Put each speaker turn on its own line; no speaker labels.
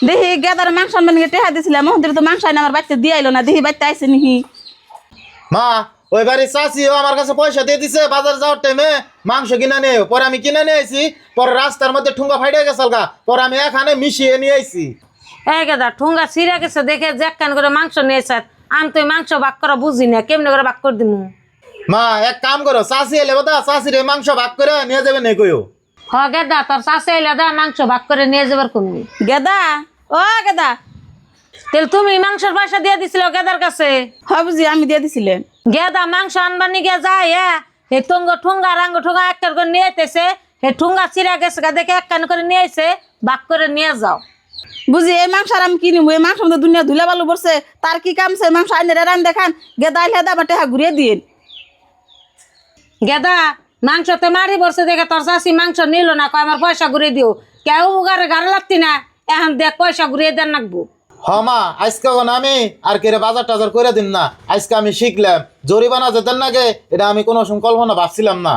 দেখি গেদার মাংস আনবেন টেহা দিছিলাম মন্দিরে তো মাংস আইন আমার বাচ্চা দিয়ে আইলো না দেখি বাচ্চা আইসে নিহি
মা ওই বাড়ির চাষিও আমার কাছে পয়সা দিয়ে দিছে বাজার যাওয়ার টাইমে মাংস কিনে নিয়ে পরে আমি কিনে নিয়ে আইছি পরে রাস্তার মধ্যে ঠুঙ্গা ফাইটে গেছাল গা পরে আমি এখানে মিশিয়ে নিয়ে আইছি
এই গেদা ঠুঙ্গা ছিঁড়ে গেছে দেখে জ্যাকান করে মাংস নিয়েছে আমি তো মাংস ভাগ করা বুঝি না কেমনে করে ভাগ করে দিমু
মা এক কাম করো চাষি এলে বোধা চাষির মাংস ভাগ করে নিয়ে যাবে নেই কইও
হ গেদা তোর শাশে এলে দা মাংস ভাগ করে নিয়ে যাবার কমনি
গেদা ও গেদা
তাহলে তুমি মাংসের পয়সা দিয়ে দিছিল গেদার কাছে
হবজি আমি দিয়ে দিছিলেন
গেদা মাংস আনবার নিয়ে যায় হে ঠুঙ্গা রাঙ্গ ঠুঙ্গা এক করে নিয়ে আইতেছে হে ঠুঙ্গা ছিঁড়া গেছে দেখে এক কান করে নিয়ে আইছে ভাগ করে নিয়ে যাও
বুঝি এই মাংস আর আমি কিনিব এই মাংস তো দুনিয়া ধুলে বালু পড়ছে তার কি কাম সে মাংস আইনে রান দেখান গেদা আইলে দা আমার টেহা ঘুরিয়ে দিন
গেদা মাংস তো মারি পড়ছে দেখে তোর চাষি মাংস নিল না কয় আমার পয়সা ঘুরিয়ে দিও কেউ গাড়ি গাড়ি লাগতি না এখন দেখ পয়সা ঘুরিয়ে দেন রাখবো
হ মা আজকে আমি আর কেরে বাজার টাজার করে দিন না আজকে আমি শিখলাম জরিমানা যেতেন নাকি এটা আমি কোনো সময় কল্পনা ভাবছিলাম না